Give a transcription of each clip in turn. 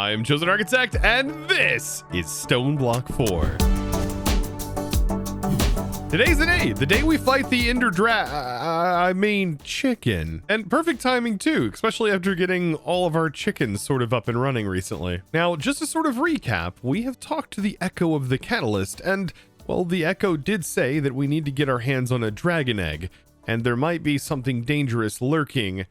I'm ChosenArchitect, and this is Stoneblock 4. Today's the day we fight the chicken. And perfect timing too, especially after getting all of our chickens sort of up and running recently. Now, just to sort of recap, we have talked to the Echo of the Catalyst, and, well, the Echo did say that we need to get our hands on a dragon egg, and there might be something dangerous lurking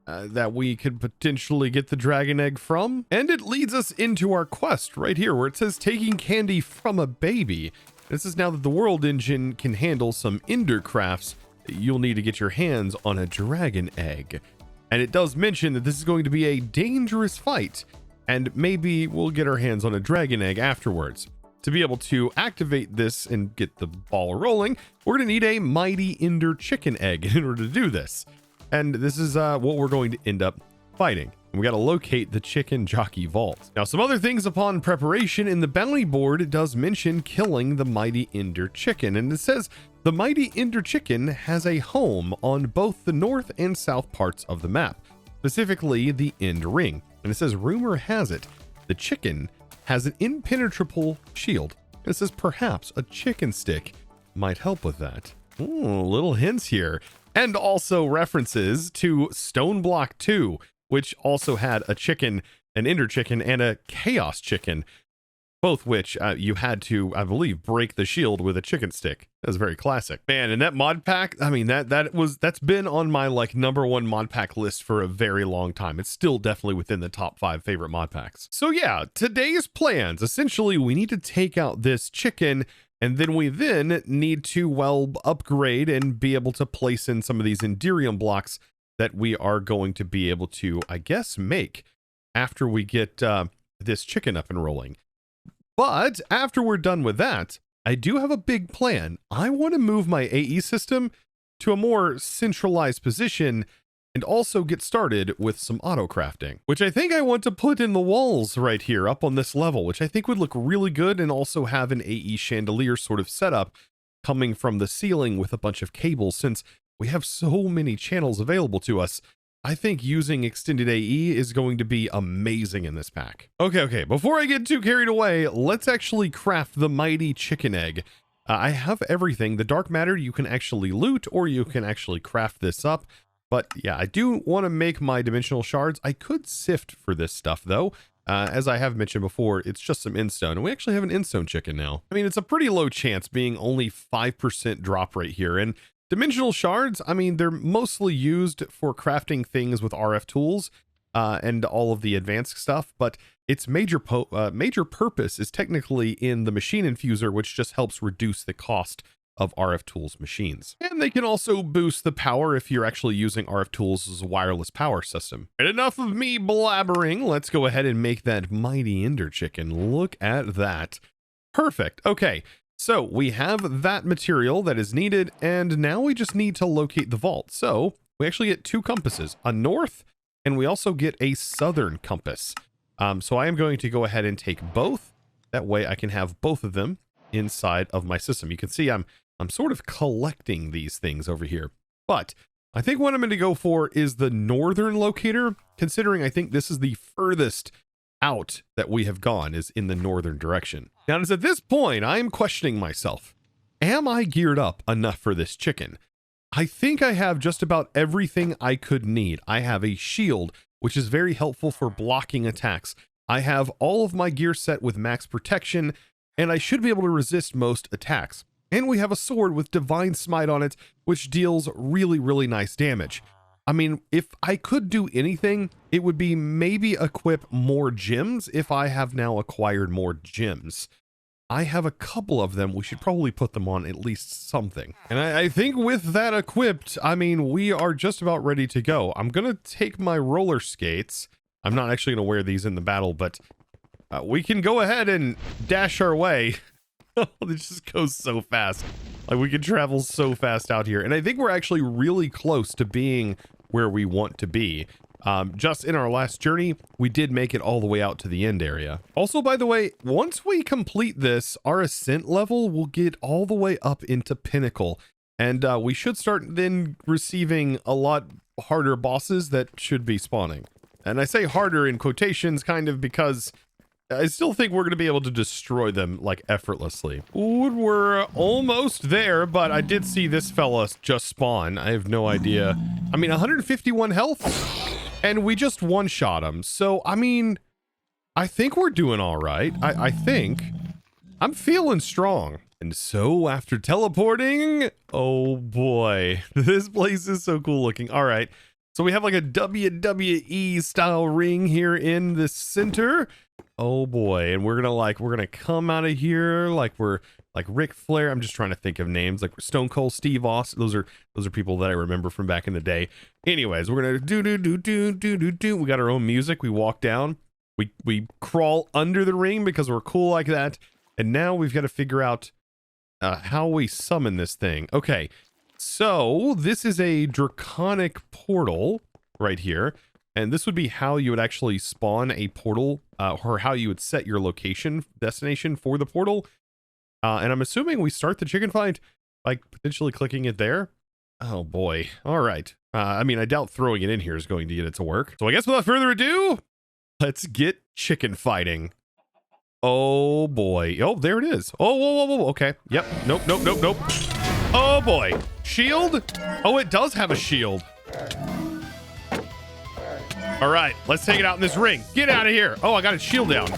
that we could potentially get the dragon egg from. And it leads us into our quest right here where it says taking candy from a baby. This is now that the world engine can handle some Endercrafts, you'll need to get your hands on a dragon egg. And it does mention that this is going to be a dangerous fight, and maybe we'll get our hands on a dragon egg afterwards. To be able to activate this and get the ball rolling, we're going to need a mighty Ender chicken egg in order to do this. And this is what we're going to end up fighting. We got to locate the chicken jockey vault. Now, some other things upon preparation in the bounty board, it does mention killing the mighty Ender chicken. And it says the mighty Ender chicken has a home on both the north and south parts of the map, specifically the End Ring. And it says, rumor has it, the chicken has an impenetrable shield. And it says perhaps a chicken stick might help with that. Ooh, little hints here. And also references to Stoneblock 2, which also had a chicken, an Ender chicken, and a chaos chicken, both which you had to, I believe, break the shield with a chicken stick. That was very classic. Man, and that mod pack, I mean, that's been on my like #1 mod pack list for a very long time. It's still definitely within the top 5 favorite mod packs. So yeah, today's plans, essentially we need to take out this chicken, and then we need to, well, upgrade and be able to place in some of these Enderium blocks that we are going to be able to, I guess, make after we get this chicken up and rolling. But after we're done with that, I do have a big plan. I want to move my AE system to a more centralized position and also get started with some autocrafting, which I think I want to put in the walls right here up on this level, which I think would look really good, and also have an AE chandelier sort of setup coming from the ceiling with a bunch of cables. Since we have so many channels available to us, I think using extended AE is going to be amazing in this pack. Okay, before I get too carried away, let's actually craft the mighty chicken egg. I have everything. The dark matter you can actually loot, or you can actually craft this up. But yeah, I do want to make my dimensional shards. I could sift for this stuff though. As I have mentioned before, it's just some endstone, and we actually have an endstone chicken now. I mean, it's a pretty low chance being only 5% drop rate here. And dimensional shards, I mean, they're mostly used for crafting things with RF tools and all of the advanced stuff, but its major purpose is technically in the machine infuser, which just helps reduce the cost of RF tools machines. And they can also boost the power if you're actually using RF tools as a wireless power system. And enough of me blabbering, let's go ahead and make that mighty Ender chicken. Look at that. Perfect. Okay. So we have that material that is needed, and now we just need to locate the vault. So we actually get 2 compasses, a north, and we also get a southern compass. So I am going to go ahead and take both. That way I can have both of them inside of my system. You can see I'm sort of collecting these things over here, but I think what I'm going to go for is the northern locator, considering I think this is the furthest out that we have gone, is in the northern direction. Now, it's at this point I'm questioning myself. Am I geared up enough for this chicken? I think I have just about everything I could need. I have a shield, which is very helpful for blocking attacks. I have all of my gear set with max protection, and I should be able to resist most attacks. And we have a sword with Divine Smite on it, which deals really, really nice damage. I mean, if I could do anything, it would be maybe equip more gems if I have now acquired more gems. I have a couple of them. We should probably put them on at least something. And I think with that equipped, I mean, we are just about ready to go. I'm going to take my roller skates. I'm not actually going to wear these in the battle, but we can go ahead and dash our way. It just goes so fast. Like, we can travel so fast out here. And I think we're actually really close to being where we want to be. Just in our last journey, we did make it all the way out to the end area. Also, by the way, once we complete this, our ascent level will get all the way up into Pinnacle. And we should start then receiving a lot harder bosses that should be spawning. And I say harder in quotations kind of because I still think we're going to be able to destroy them like effortlessly. Ooh, we're almost there, but I did see this fella just spawn. I have no idea. I mean, 151 health and we just one-shot him. So, I mean, I think we're doing all right. I think I'm feeling strong. And so after teleporting, oh boy, this place is so cool looking. All right. So we have like a WWE style ring here in the center. Oh boy. And we're gonna come out of here like we're like Ric Flair. I'm just trying to think of names like Stone Cold Steve Austin. Those are people that I remember from back in the day. Anyways, we're gonna do. We got our own music. We walk down. We crawl under the ring because we're cool like that. And now we've got to figure out how we summon this thing. Okay. So this is a draconic portal right here, and this would be how you would actually spawn a portal, or how you would set your location destination for the portal. And I'm assuming we start the chicken fight by potentially clicking it there. Oh boy. All right. I mean, I doubt throwing it in here is going to get it to work. So I guess without further ado, let's get chicken fighting. Oh boy. Oh, there it is. Oh, whoa. Okay. Yep. Nope. Oh boy. Shield? Oh, it does have a shield. All right, let's take it out in this ring. Get out of here. Oh, I got its shield down.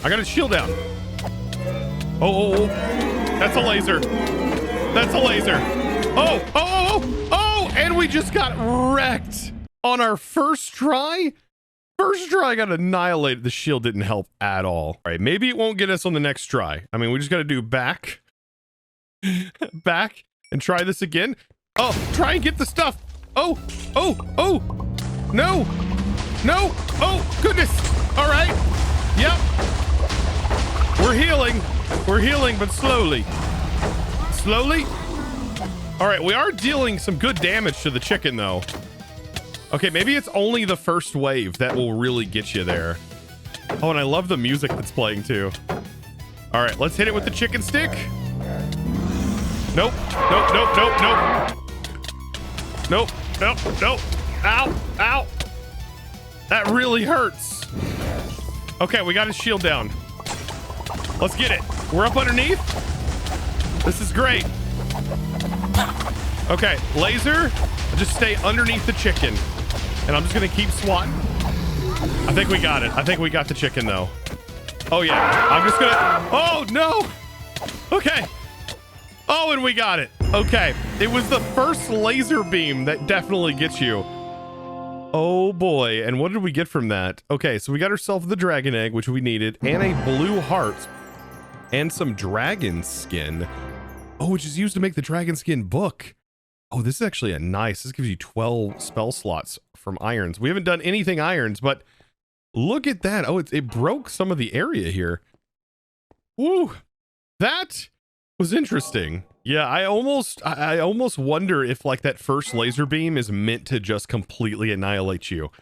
Oh. That's a laser. Oh, and we just got wrecked on our first try. First try got annihilated. The shield didn't help at all. All right, maybe it won't get us on the next try. I mean, we just got to do back, and try this again. Oh, try and get the stuff. Oh, no. Oh, goodness. All right. Yep. We're healing, but slowly. All right, we are dealing some good damage to the chicken, though. Okay, maybe it's only the first wave that will really get you there. Oh, and I love the music that's playing, too. All right, let's hit it with the chicken stick. Nope. Ow. That really hurts. Okay, we got his shield down. Let's get it. We're up underneath. This is great. Okay, laser. Just stay underneath the chicken. And I'm just gonna keep swatting. I think we got it. I think we got the chicken though. Oh yeah, I'm just gonna, oh no. Okay. Oh, and we got it. Okay, it was the first laser beam that definitely gets you. Oh boy, and what did we get from that? Okay, so we got ourselves the dragon egg, which we needed, and a blue heart, and some dragon skin. Oh, which is used to make the dragon skin book. Oh, this is actually a nice, this gives you 12 spell slots from irons. We haven't done anything irons, but look at that. Oh, it broke some of the area here. Woo, that was interesting. Yeah, I almost wonder if like that first laser beam is meant to just completely annihilate you.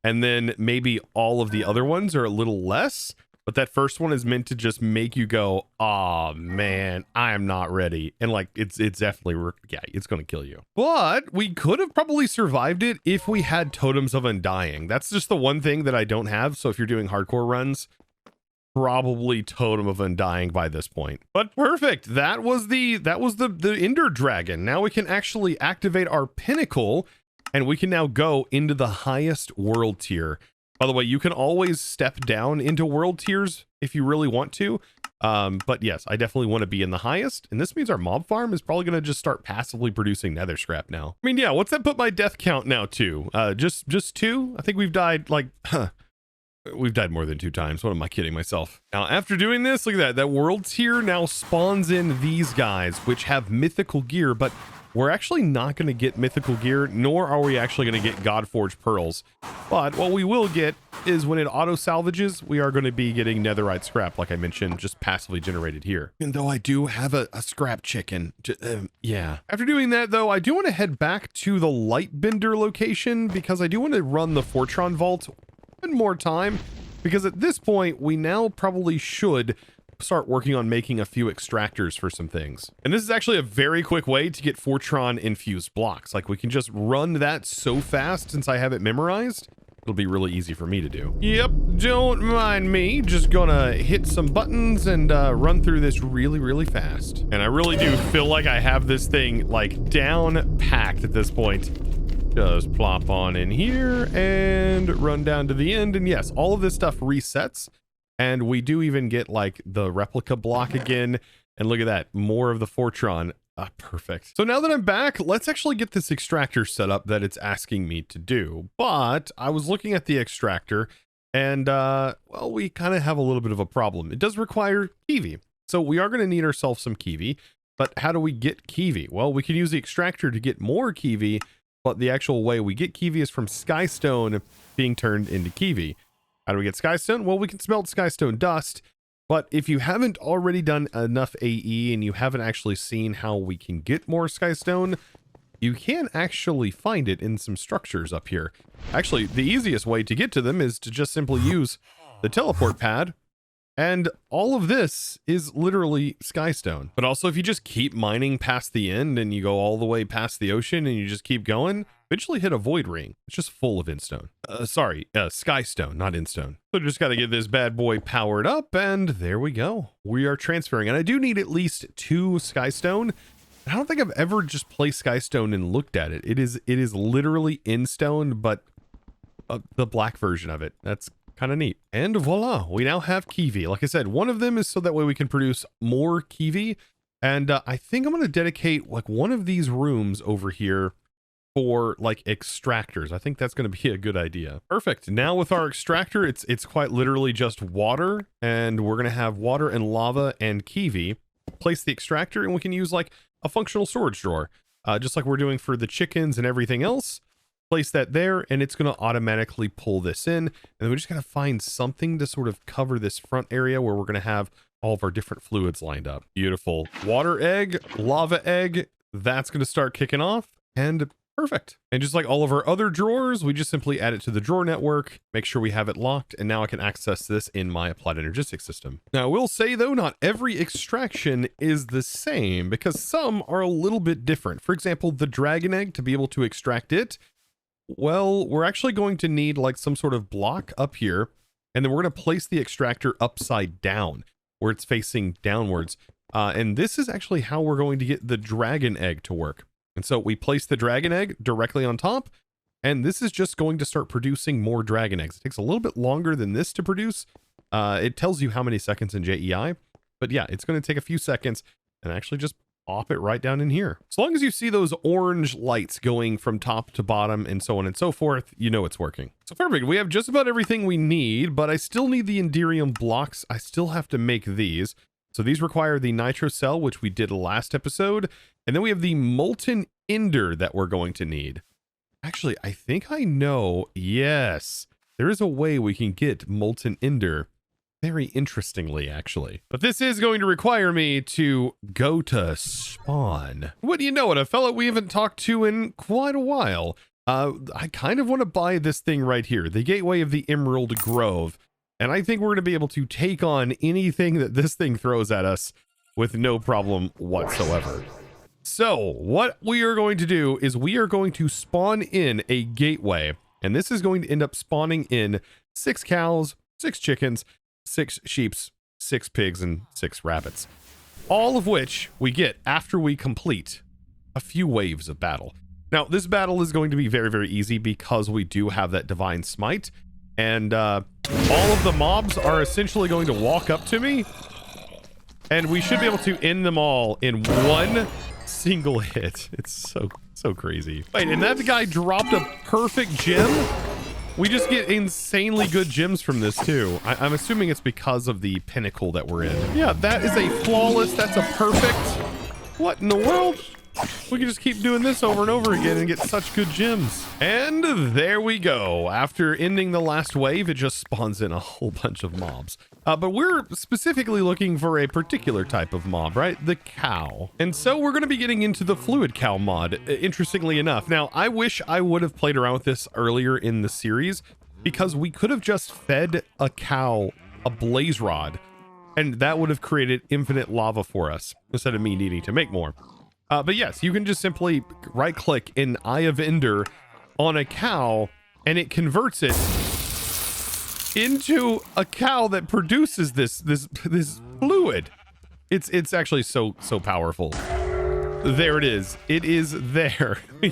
And then maybe all of the other ones are a little less, but that first one is meant to just make you go, oh man, I am not ready. And like, it's definitely, yeah, it's going to kill you. But we could have probably survived it if we had totems of undying. That's just the one thing that I don't have. So if you're doing hardcore runs, probably totem of undying by this point. But perfect. That was the Ender Dragon. Now we can actually activate our pinnacle and we can now go into the highest world tier. By the way, you can always step down into world tiers if you really want to. But yes, I definitely want to be in the highest. And this means our mob farm is probably going to just start passively producing nether scrap now. I mean, yeah, what's that put my death count now to? Just 2? I think we've died like, we've died more than 2 times. What am I kidding myself? Now, after doing this, look at that. That world tier now spawns in these guys, which have mythical gear, but we're actually not going to get mythical gear, nor are we actually going to get Godforged pearls. But what we will get is when it auto salvages, we are going to be getting netherite scrap, like I mentioned, just passively generated here. And though I do have a scrap chicken, yeah. After doing that, though, I do want to head back to the Lightbender location because I do want to run the Fortron Vault one more time, because at this point, we now probably should start working on making a few extractors for some things. And this is actually a very quick way to get Fortron infused blocks. Like we can just run that so fast since I have it memorized. it'll be really easy for me to do. Yep, don't mind me. Just gonna hit some buttons and run through this really, really fast. And I really do feel like I have this thing like down packed at this point. Just plop on in here and run down to the end. And yes, all of this stuff resets. And we do even get like the replica block again. And look at that, more of the Fortron. Ah, perfect. So now that I'm back, let's actually get this extractor set up that it's asking me to do. But I was looking at the extractor and, well, we kind of have a little bit of a problem. It does require Kiwi. So we are going to need ourselves some Kiwi. But how do we get Kiwi? Well, we can use the extractor to get more Kiwi, but the actual way we get Kiwi is from Skystone being turned into Kiwi. How do we get Skystone? Well, we can smelt Skystone dust. But if you haven't already done enough AE and you haven't actually seen how we can get more Skystone, you can actually find it in some structures up here. Actually, the easiest way to get to them is to just simply use the teleport pad. And all of this is literally Skystone. But also, if you just keep mining past the end and you go all the way past the ocean and you just keep going, eventually hit a void ring. It's just full of Instone. Skystone, not Instone. So just got to get this bad boy powered up, and there we go. We are transferring, and I do need at least 2 Skystone. I don't think I've ever just placed Skystone and looked at it. It is literally Instone, but the black version of it. That's kind of neat. And voila, we now have Kiwi. Like I said, one of them is so that way we can produce more Kiwi. And I think I'm going to dedicate like one of these rooms over here for like extractors. I think that's going to be a good idea. Perfect. Now with our extractor, it's quite literally just water, and we're going to have water and lava and Kiwi. Place the extractor and we can use like a functional storage drawer, just like we're doing for the chickens and everything else. Place that there and it's going to automatically pull this in, and then we just got to find something to sort of cover this front area where we're going to have all of our different fluids lined up. Beautiful. Water egg, lava egg, that's going to start kicking off, and perfect. And just like all of our other drawers, we just simply add it to the drawer network, make sure we have it locked, and now I can access this in my applied Energistics system. Now I will say though, not every extraction is the same, because some are a little bit different. For example, the dragon egg, to be able to extract it, well, we're actually going to need like some sort of block up here, and then we're going to place the extractor upside down where it's facing downwards. And this is actually how we're going to get the dragon egg to work. And so we place the dragon egg directly on top, and this is just going to start producing more dragon eggs. It takes a little bit longer than this to produce. It tells you how many seconds in JEI, but yeah, it's going to take a few seconds and actually just pop it right down in here. As long as you see those orange lights going from top to bottom and so on and so forth, you know it's working. So perfect. We have just about everything we need, but I still need the Enderium blocks. I still have to make these. So these require the nitro cell, which we did last episode. And then we have the molten ender that we're going to need. Actually, I think I know. Yes, there is a way we can get molten ender. Very interestingly, actually. But this is going to require me to go to spawn. What do you know it, a fellow we haven't talked to in quite a while. I kind of want to buy this thing right here, the Gateway of the Emerald Grove. And I think we're going to be able to take on anything that this thing throws at us with no problem whatsoever. So what we are going to do is we are going to spawn in a gateway. And this is going to end up spawning in 6 cows, 6 chickens, 6 sheeps, 6 pigs, and 6 rabbits. All of which we get after we complete a few waves of battle. Now, this battle is going to be very, very easy because we do have that divine smite. And all of the mobs are essentially going to walk up to me. And we should be able to end them all in one single hit. It's so crazy. Wait, and that guy dropped a perfect gem? We just get insanely good gems from this too. I'm assuming it's because of the pinnacle that we're in. Yeah, that is a flawless, that's a perfect. What in the world? We can just keep doing this over and over again and get such good gems. And there we go. After ending the last wave, it just spawns in a whole bunch of mobs. But we're specifically looking for a particular type of mob, right? The cow. And so we're going to be getting into the fluid cow mod, interestingly enough. Now, I wish I would have played around with this earlier in the series, because we could have just fed a cow a blaze rod, and that would have created infinite lava for us, instead of me needing to make more. But yes, you can just simply right click in Eye of Ender on a cow, and it converts it into a cow that produces this fluid. It's actually so powerful. There it is. It is there. We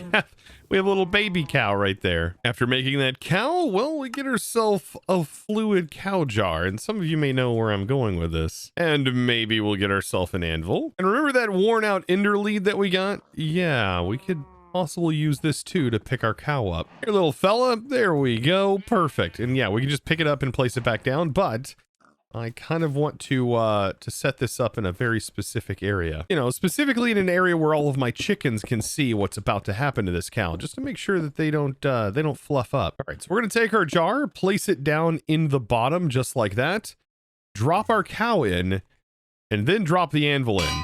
have a little baby cow right there. After making that cow, well, we get ourselves a fluid cow jar. And some of you may know where I'm going with this. And maybe we'll get ourselves an anvil. And remember that worn out ender lead that we got? Yeah, we could possibly use this too to pick our cow up. Here, little fella. There we go. Perfect. And yeah, we can just pick it up and place it back down. But I kind of want to set this up in a very specific area. You know, specifically in an area where all of my chickens can see what's about to happen to this cow, just to make sure that they don't fluff up. All right, so we're gonna take our jar, place it down in the bottom just like that, drop our cow in, and then drop the anvil in.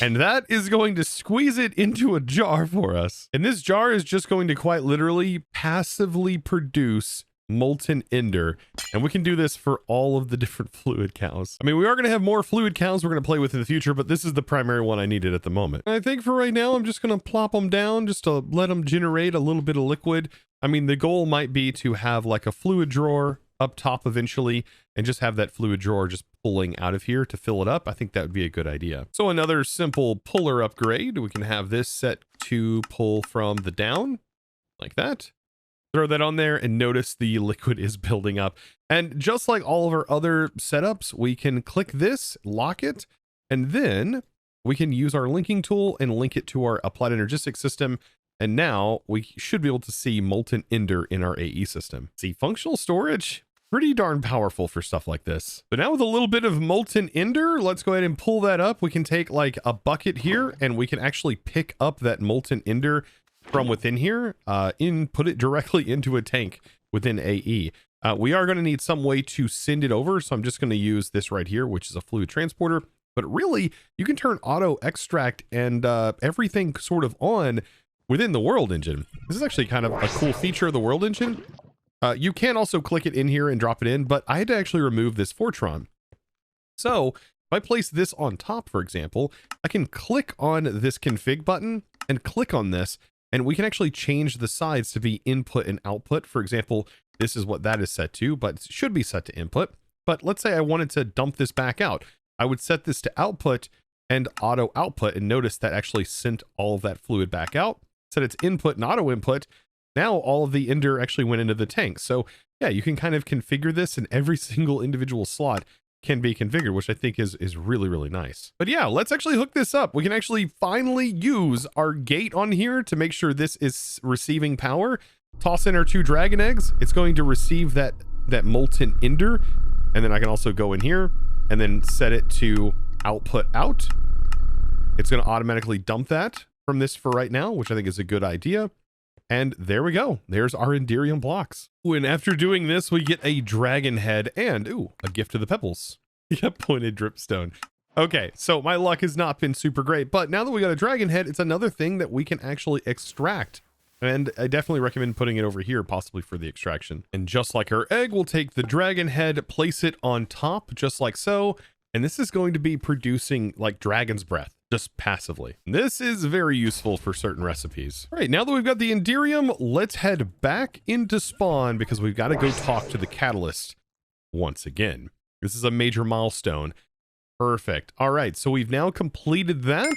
And that is going to squeeze it into a jar for us. And this jar is just going to quite literally passively produce molten ender, and we can do this for all of the different fluid cows. I mean, we are going to have more fluid cows we're going to play with in the future, but this is the primary one I needed at the moment. And I think for right now, I'm just going to plop them down just to let them generate a little bit of liquid. I mean, the goal might be to have like a fluid drawer up top eventually, and just have that fluid drawer just pulling out of here to fill it up. I think that would be a good idea. So another simple puller upgrade, we can have this set to pull from the down like that. Throw that on there and notice the liquid is building up. And just like all of our other setups, we can click this, lock it, and then we can use our linking tool and link it to our applied Energistics system. And now we should be able to see molten ender in our AE system. See, functional storage, pretty darn powerful for stuff like this. But now with a little bit of molten ender, let's go ahead and pull that up. We can take like a bucket here and we can actually pick up that molten ender from within here, put it directly into a tank within AE. We are going to need some way to send it over, so I'm just going to use this right here, which is a fluid transporter. But really, you can turn auto extract and everything sort of on within the world engine. This is actually kind of a cool feature of the world engine. You can also click it in here and drop it in, but I had to actually remove this Fortron. So if I place this on top, for example, I can click on this config button and click on this, and we can actually change the sides to be input and output. For example, this is what that is set to, but it should be set to input. But let's say I wanted to dump this back out. I would set this to output and auto output, and notice that actually sent all of that fluid back out. Set its input and auto input. Now all of the ender actually went into the tank. So yeah, you can kind of configure this, and every single individual slot can be configured, which I think is really, really nice. But yeah, let's actually hook this up. We can actually finally use our gate on here to make sure this is receiving power. Toss in our 2 dragon eggs. It's going to receive that molten ender. And then I can also go in here and then set it to output out. It's going to automatically dump that from this for right now, which I think is a good idea. And there we go. There's our Enderium blocks. And after doing this, we get a dragon head and, ooh, a gift of the pebbles. Yep, pointed dripstone. Okay, so my luck has not been super great, but now that we got a dragon head, it's another thing that we can actually extract. And I definitely recommend putting it over here, possibly for the extraction. And just like our egg, we'll take the dragon head, place it on top, just like so. And this is going to be producing like dragon's breath, just passively. This is very useful for certain recipes. All right, now that we've got the Enderium, let's head back into spawn because we've got to go talk to the catalyst once again. This is a major milestone. Perfect. All right, so we've now completed that.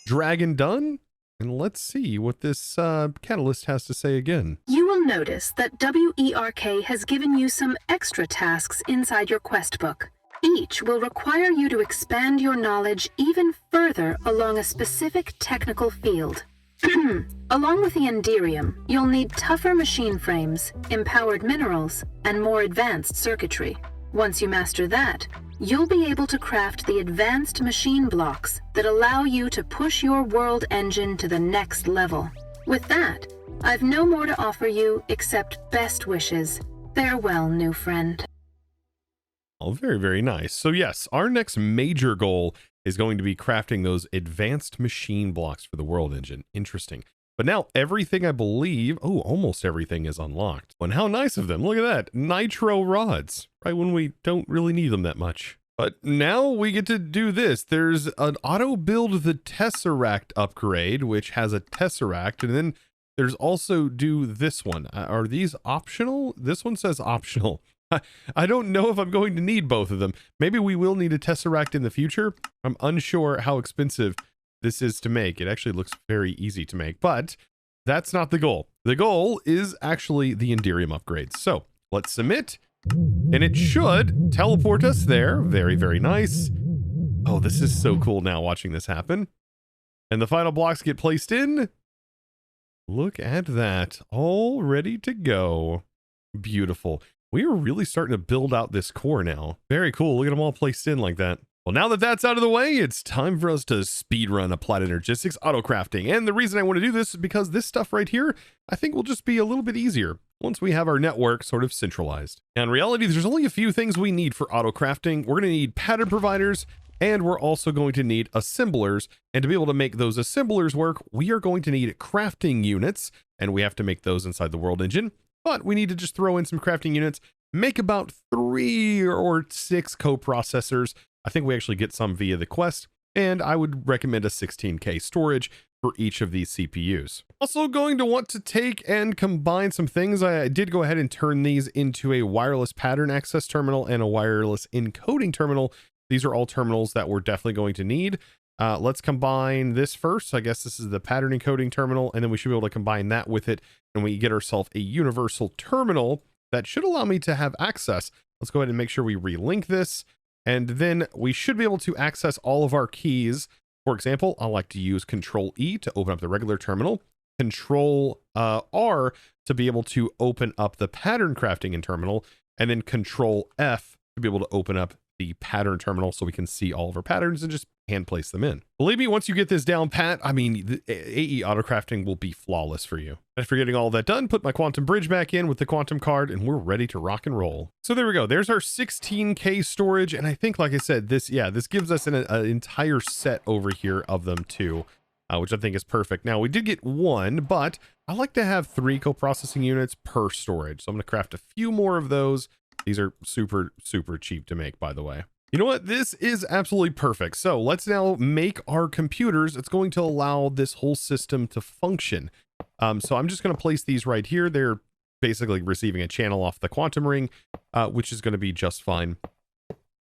Dragon done. And let's see what this catalyst has to say again. You will notice that WERK has given you some extra tasks inside your quest book. Each will require you to expand your knowledge even further along a specific technical field. Along with the Enderium, you'll need tougher machine frames, empowered minerals, and more advanced circuitry. Once you master that, you'll be able to craft the advanced machine blocks that allow you to push your world engine to the next level. With that, I've no more to offer you except best wishes. Farewell, new friend. Oh, very, very nice. So yes, our next major goal is going to be crafting those advanced machine blocks for the world engine. Interesting. But now everything, I believe, oh, almost everything is unlocked. And how nice of them. Look at that. Nitro rods, right when we don't really need them that much. But now we get to do this. There's an auto build the Tesseract upgrade, which has a Tesseract, and then There's also do this one. Are these optional? This one says optional. I don't know if I'm going to need both of them. Maybe we will need a Tesseract in the future. I'm unsure how expensive this is to make. It actually looks very easy to make, but that's not the goal. The goal is actually the Enderium upgrades. So let's submit, and it should teleport us there. Very, very nice. Oh, this is so cool now watching this happen. And the final blocks get placed in. Look at that, all ready to go. Beautiful. We are really starting to build out this core now. Very cool. Look at them all placed in like that. Well, now that that's out of the way, it's time for us to speedrun Applied Energistics Autocrafting. And the reason I want to do this is because this stuff right here, I think will just be a little bit easier once we have our network sort of centralized. Now, in reality, there's only a few things we need for autocrafting. We're going to need pattern providers, and we're also going to need assemblers. And to be able to make those assemblers work, we are going to need crafting units, and we have to make those inside the world engine. But we need to just throw in some crafting units, make about 3 or 6 coprocessors. I think we actually get some via the quest, and I would recommend a 16K storage for each of these CPUs. Also going to want to take and combine some things. I did go ahead and turn these into a wireless pattern access terminal and a wireless encoding terminal. These are all terminals that we're definitely going to need. Let's combine this first. I guess this is the pattern encoding terminal, and then we should be able to combine that with it, and we get ourselves a universal terminal that should allow me to have access. Let's go ahead and make sure we relink this, and then we should be able to access all of our keys. For example, I like to use Control E to open up the regular terminal, Control R to be able to open up the pattern crafting and terminal, and then Control F to be able to open up the pattern terminal so we can see all of our patterns and just hand place them in. Believe me, once you get this down pat, I mean, the AE Autocrafting will be flawless for you. After getting all that done, put my quantum bridge back in with the quantum card, and we're ready to rock and roll. So there we go. There's our 16K storage, and I think, like I said, this gives us an entire set over here of them too, which I think is perfect. Now, we did get 1, but I like to have 3 coprocessing units per storage. So I'm going to craft a few more of those. These are super, super cheap to make, by the way. You know what? This is absolutely perfect. So let's now make our computers. It's going to allow this whole system to function. So I'm just going to place these right here. They're basically receiving a channel off the quantum ring, which is going to be just fine.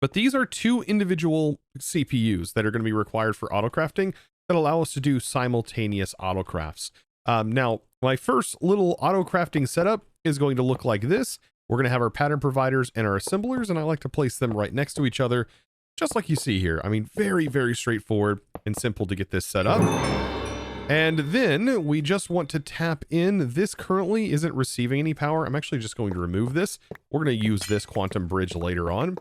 But these are 2 individual CPUs that are going to be required for autocrafting that allow us to do simultaneous autocrafts. Now, my first little autocrafting setup is going to look like this. We're going to have our pattern providers and our assemblers, and I like to place them right next to each other, just like you see here. I mean, very, very straightforward and simple to get this set up. And then we just want to tap in. This currently isn't receiving any power. I'm actually just going to remove this. We're going to use this quantum bridge later on,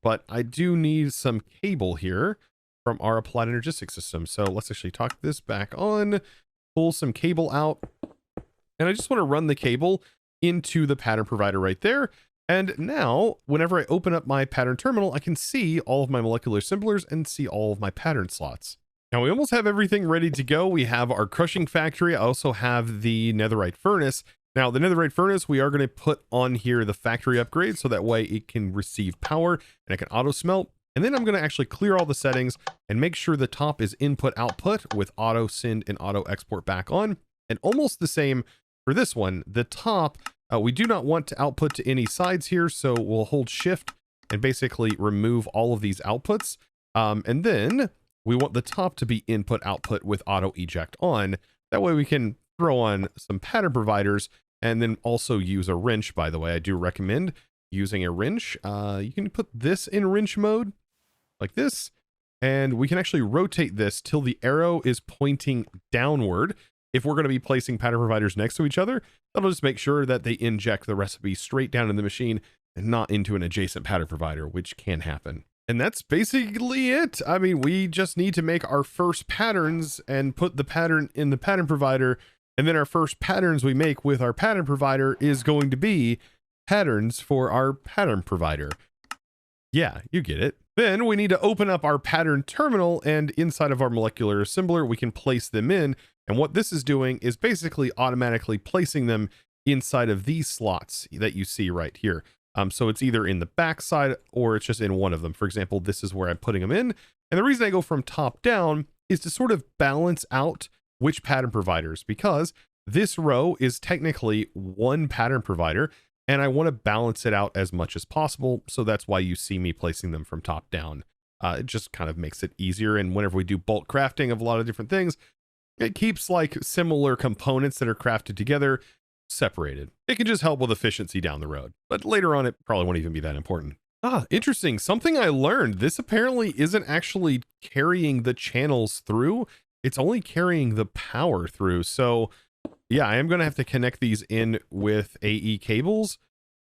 but I do need some cable here from our Applied Energistics system. So let's actually tuck this back on, pull some cable out, and I just want to run the cable into the pattern provider right there. And now whenever I open up my pattern terminal, I can see all of my molecular assemblers and see all of my pattern slots. Now we almost have everything ready to go. We have our crushing factory. I also have the netherite furnace. Now the netherite furnace, we are going to put on here the factory upgrade so that way it can receive power and it can auto smelt. And then I'm going to actually clear all the settings and make sure the top is input output with auto send and auto export back on. And almost the same for this one, the top, we do not want to output to any sides here, so we'll hold shift and basically remove all of these outputs. And then we want the top to be input output with auto eject on. That way we can throw on some pattern providers and then also use a wrench. By the way, I do recommend using a wrench. You can put this in wrench mode like this, and we can actually rotate this till the arrow is pointing downward. If we're going to be placing pattern providers next to each other, that'll just make sure that they inject the recipe straight down in the machine and not into an adjacent pattern provider, which can happen. And that's basically it. I mean, we just need to make our first patterns and put the pattern in the pattern provider. And then our first patterns we make with our pattern provider is going to be patterns for our pattern provider. Yeah, you get it. Then we need to open up our pattern terminal, and inside of our molecular assembler, we can place them in. And what this is doing is basically automatically placing them inside of these slots that you see right here. So it's either in the back side or it's just in one of them. For example, this is where I'm putting them in. And the reason I go from top down is to sort of balance out which pattern providers, because this row is technically one pattern provider, and I want to balance it out as much as possible. So that's why you see me placing them from top down. It just kind of makes it easier. And whenever we do bulk crafting of a lot of different things, it keeps like similar components that are crafted together separated. It can just help with efficiency down the road, but later on, it probably won't even be that important. Interesting. Something I learned, this apparently isn't actually carrying the channels through. It's only carrying the power through. So yeah, I am going to have to connect these in with AE cables.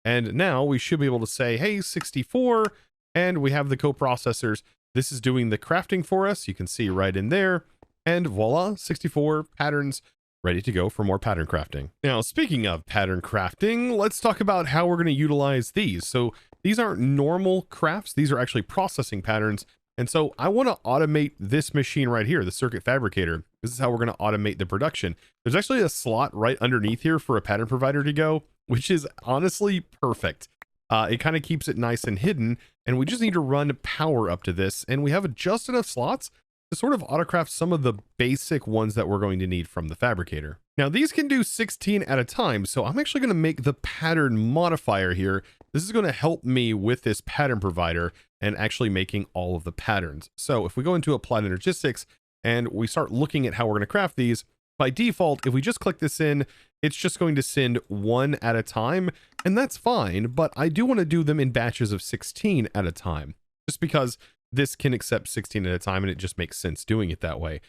And now we should be able to say, hey, 64, and we have the coprocessors. This is doing the crafting for us. You can see right in there. And voila, 64 patterns ready to go for more pattern crafting. Now, speaking of pattern crafting, let's talk about how we're going to utilize these. So these aren't normal crafts. These are actually processing patterns. And so I want to automate this machine right here, the circuit fabricator. This is how we're going to automate the production. There's actually a slot right underneath here for a pattern provider to go, which is honestly perfect. It kind of keeps it nice and hidden, and we just need to run power up to this, and we have just enough slots to sort of autocraft some of the basic ones that we're going to need from the fabricator. Now these can do 16 at a time, so I'm actually going to make the pattern modifier here. This is going to help me with this pattern provider and actually making all of the patterns. So if we go into Applied Energistics and we start looking at how we're going to craft these, by default, if we just click this in, it's just going to send one at a time, and that's fine, but I do want to do them in batches of 16 at a time, just because this can accept 16 at a time, and it just makes sense doing it that way.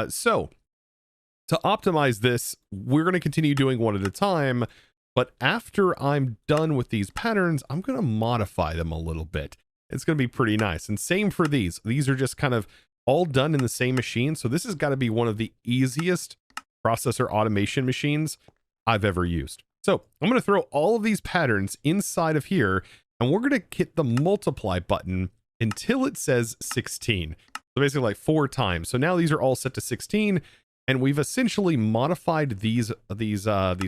So to optimize this, we're going to continue doing one at a time, but after I'm done with these patterns, I'm going to modify them a little bit. It's going to be pretty nice. And same for these. These are just kind of all done in the same machine. So this has got to be one of the easiest processor automation machines I've ever used. So I'm going to throw all of these patterns inside of here, and we're going to hit the multiply button until it says 16. So basically like 4 times. So now these are all set to 16, and we've essentially modified these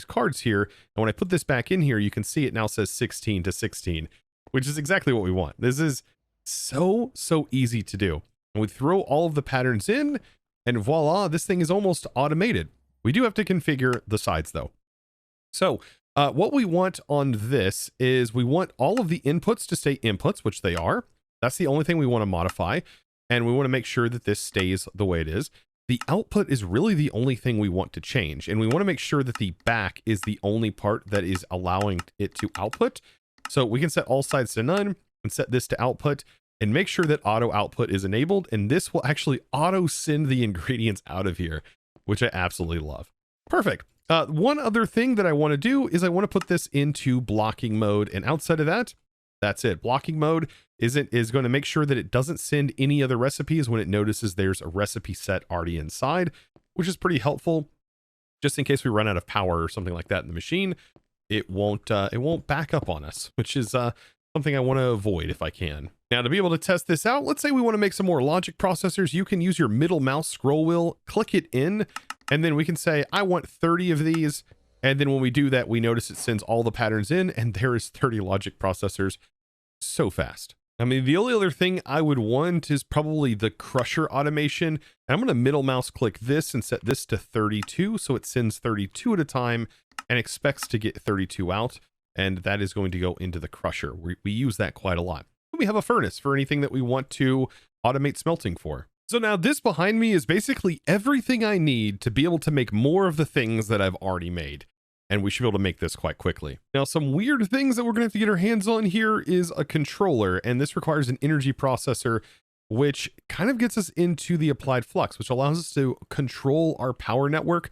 cards here. And when I put this back in here, you can see it now says 16 to 16, which is exactly what we want. This is so easy to do. And we throw all of the patterns in, and voila, this thing is almost automated. We do have to configure the sides though. So what we want on this is we want all of the inputs to stay inputs, which they are. That's the only thing we want to modify. And we want to make sure that this stays the way it is. The output is really the only thing we want to change. And we want to make sure that the back is the only part that is allowing it to output. So we can set all sides to none and set this to output and make sure that auto output is enabled. And this will actually auto send the ingredients out of here, which I absolutely love. Perfect. One other thing that I want to do is I want to put this into blocking mode. And outside of that, that's it. Blocking mode is going to make sure that it doesn't send any other recipes when it notices there's a recipe set already inside, which is pretty helpful. Just in case we run out of power or something like that in the machine, it won't back up on us, which is something I want to avoid if I can. Now, to be able to test this out, let's say we want to make some more logic processors. You can use your middle mouse scroll wheel, click it in, and then we can say, I want 30 of these. And then when we do that, we notice it sends all the patterns in, and there is 30 logic processors so fast. I mean, the only other thing I would want is probably the crusher automation. And I'm going to middle mouse click this and set this to 32. So it sends 32 at a time and expects to get 32 out. And that is going to go into the crusher. We use that quite a lot. We have a furnace for anything that we want to automate smelting for. So now this behind me is basically everything I need to be able to make more of the things that I've already made. And we should be able to make this quite quickly. Now, some weird things that we're going to have to get our hands on here is a controller, and this requires an energy processor, which kind of gets us into the applied flux, which allows us to control our power network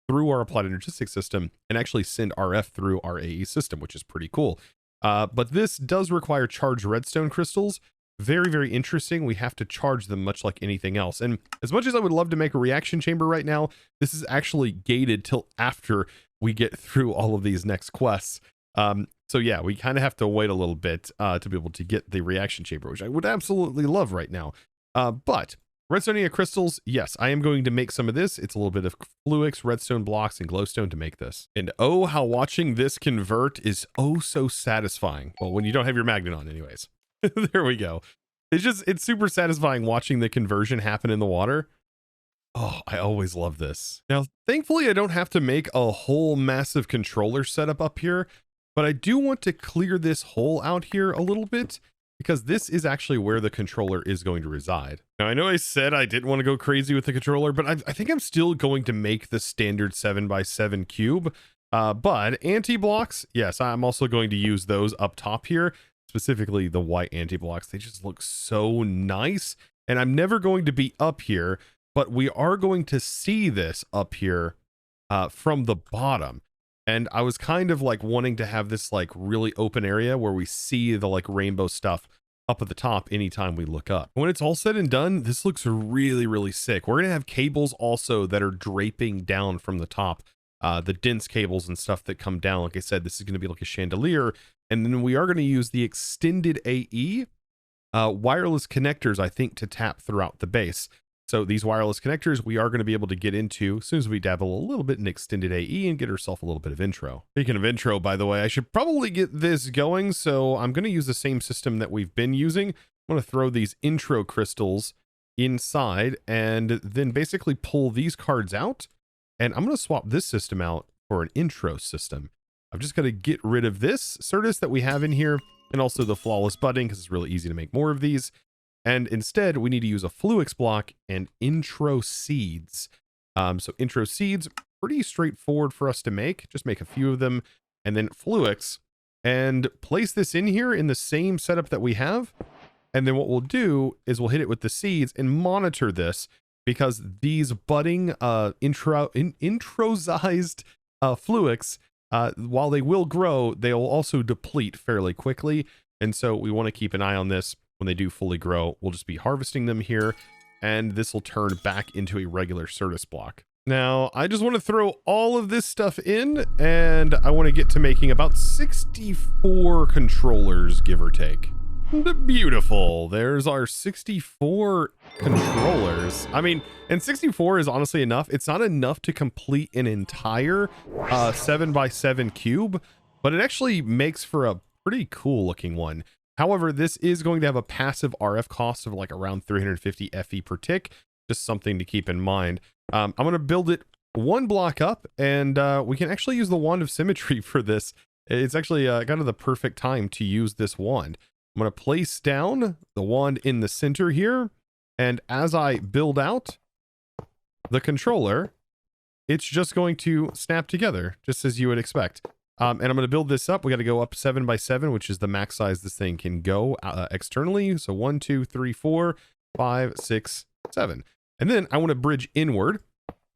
through our applied energistics system and actually send RF through our AE system, which is pretty cool. But this does require charged redstone crystals. Very, very interesting. We have to charge them much like anything else. And as much as I would love to make a reaction chamber right now, this is actually gated till after we get through all of these next quests. So yeah, we kind of have to wait a little bit to be able to get the reaction chamber, which I would absolutely love right now. But redstone crystals, yes, I am going to make some of this. It's a little bit of fluix, redstone blocks, and glowstone to make this. And oh, how watching this convert is oh so satisfying. Well, when you don't have your magnet on anyways. There we go. It's super satisfying watching the conversion happen in the water. Oh, I always love this. Now, thankfully, I don't have to make a whole massive controller setup up here, but I do want to clear this hole out here a little bit because this is actually where the controller is going to reside. Now, I know I said I didn't want to go crazy with the controller, but I think I'm still going to make the standard 7x7 cube. But anti-blocks, yes, I'm also going to use those up top here, specifically the white anti-blocks. They just look so nice. And I'm never going to be up here, but we are going to see this up here from the bottom. And I was kind of like wanting to have this like really open area where we see the like rainbow stuff up at the top anytime we look up. When it's all said and done, this looks really, really sick. We're going to have cables also that are draping down from the top. The dense cables and stuff that come down. Like I said, this is going to be like a chandelier. And then we are going to use the extended AE wireless connectors, I think, to tap throughout the base. So these wireless connectors we are going to be able to get into as soon as we dabble a little bit in extended AE and get ourselves a little bit of intro. Speaking of intro, by the way, I should probably get this going. So I'm going to use the same system that we've been using. I'm going to throw these intro crystals inside and then basically pull these cards out. And I'm going to swap this system out for an intro system. I've just got to get rid of this Certus that we have in here and also the flawless budding because it's really easy to make more of these. And instead, we need to use a Fluix block and intro seeds. So intro seeds, pretty straightforward for us to make. Just make a few of them and then Fluix and place this in here in the same setup that we have. And then what we'll do is we'll hit it with the seeds and monitor this because these budding introsized Fluix, while they will grow, they will also deplete fairly quickly. And so we want to keep an eye on this. When they do fully grow, we'll just be harvesting them here, and this will turn back into a regular Certus block. Now, I just want to throw all of this stuff in, and I want to get to making about 64 controllers, give or take. Beautiful. There's our 64 controllers. I mean, and 64 is honestly enough. It's not enough to complete an entire 7x7 cube, but it actually makes for a pretty cool looking one. However, this is going to have a passive RF cost of like around 350 FE per tick. Just something to keep in mind. I'm going to build it one block up, and we can actually use the Wand of Symmetry for this. It's actually kind of the perfect time to use this wand. I'm going to place down the wand in the center here, and as I build out the controller, it's just going to snap together, just as you would expect. And I'm going to build this up. We got to go up 7x7, which is the max size this thing can go externally. So 1, 2, 3, 4, 5, 6, 7. And then I want to bridge inward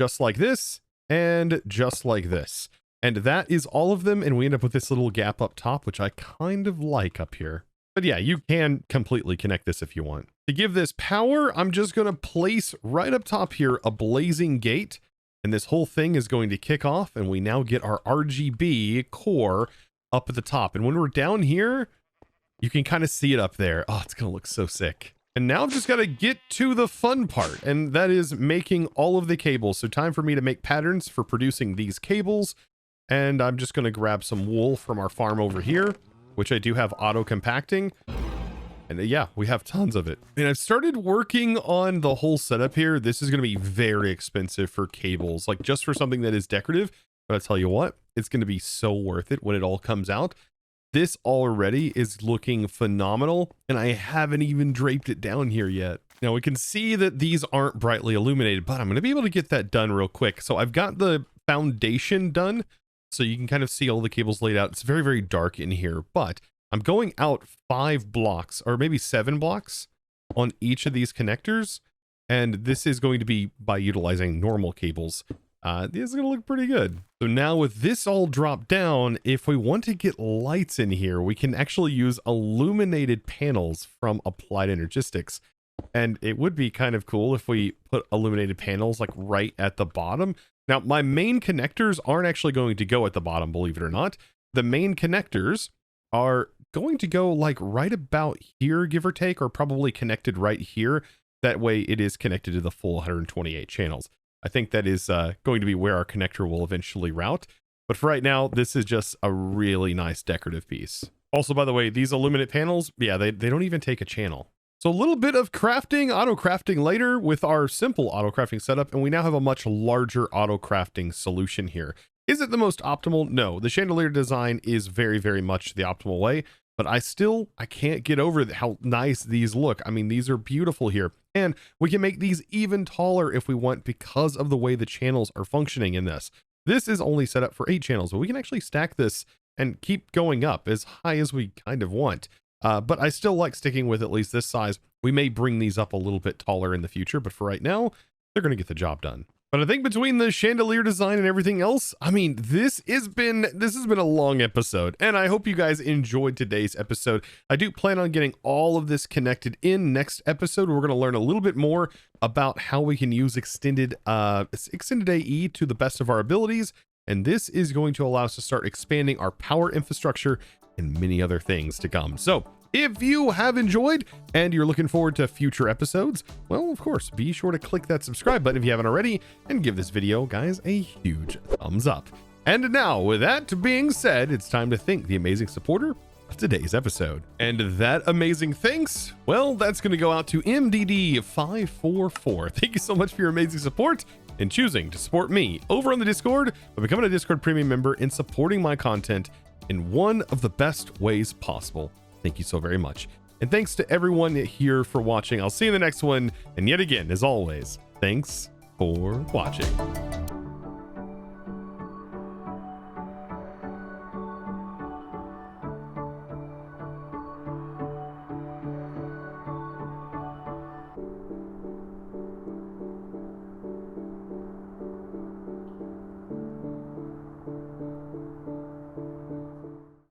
just like this and just like this. And that is all of them. And we end up with this little gap up top, which I kind of like up here. But yeah, you can completely connect this if you want. To give this power, I'm just going to place right up top here a blazing gate. And this whole thing is going to kick off, and we now get our RGB core up at the top. And when we're down here, you can kind of see it up there. Oh, it's going to look so sick. And now I've just got to get to the fun part, and that is making all of the cables. So time for me to make patterns for producing these cables. And I'm just going to grab some wool from our farm over here, which I do have auto compacting. And yeah, we have tons of it. And I've started working on the whole setup here. This is going to be very expensive for cables, like just for something that is decorative. But I'll tell you what, it's going to be so worth it when it all comes out. This already is looking phenomenal, and I haven't even draped it down here yet. Now we can see that these aren't brightly illuminated, but I'm going to be able to get that done real quick. So I've got the foundation done, so you can kind of see all the cables laid out. It's very, very dark in here, but I'm going out 5 blocks or maybe 7 blocks on each of these connectors. And this is going to be by utilizing normal cables. This is going to look pretty good. So now with this all dropped down, if we want to get lights in here, we can actually use illuminated panels from Applied Energistics. And it would be kind of cool if we put illuminated panels like right at the bottom. Now, my main connectors aren't actually going to go at the bottom, believe it or not. The main connectors are going to go like right about here, give or take, or probably connected right here. That way it is connected to the full 128 channels. I think that is going to be where our connector will eventually route. But for right now, this is just a really nice decorative piece. Also, by the way, these illuminate panels, yeah, they don't even take a channel. So a little bit of crafting, auto crafting later with our simple auto crafting setup, and we now have a much larger auto crafting solution here. Is it the most optimal? No, the chandelier design is very, very much the optimal way, but I can't get over how nice these look. I mean, these are beautiful here, and we can make these even taller if we want because of the way the channels are functioning in this. This is only set up for 8 channels, but we can actually stack this and keep going up as high as we kind of want. But I still like sticking with at least this size. We may bring these up a little bit taller in the future, but for right now, they're going to get the job done. But I think between the chandelier design and everything else, I mean, this has been a long episode, and I hope you guys enjoyed today's episode. I do plan on getting all of this connected in next episode. We're going to learn a little bit more about how we can use extended AE to the best of our abilities, and this is going to allow us to start expanding our power infrastructure and many other things to come. So if you have enjoyed and you're looking forward to future episodes, well, of course, be sure to click that subscribe button if you haven't already, and give this video, guys, a huge thumbs up. And now, with that being said, it's time to thank the amazing supporter of today's episode. And that amazing thanks, well, that's going to go out to MDD544. Thank you so much for your amazing support and choosing to support me over on the Discord by becoming a Discord premium member and supporting my content in one of the best ways possible. Thank you so very much. And thanks to everyone here for watching. I'll see you in the next one. And yet again, as always, thanks for watching.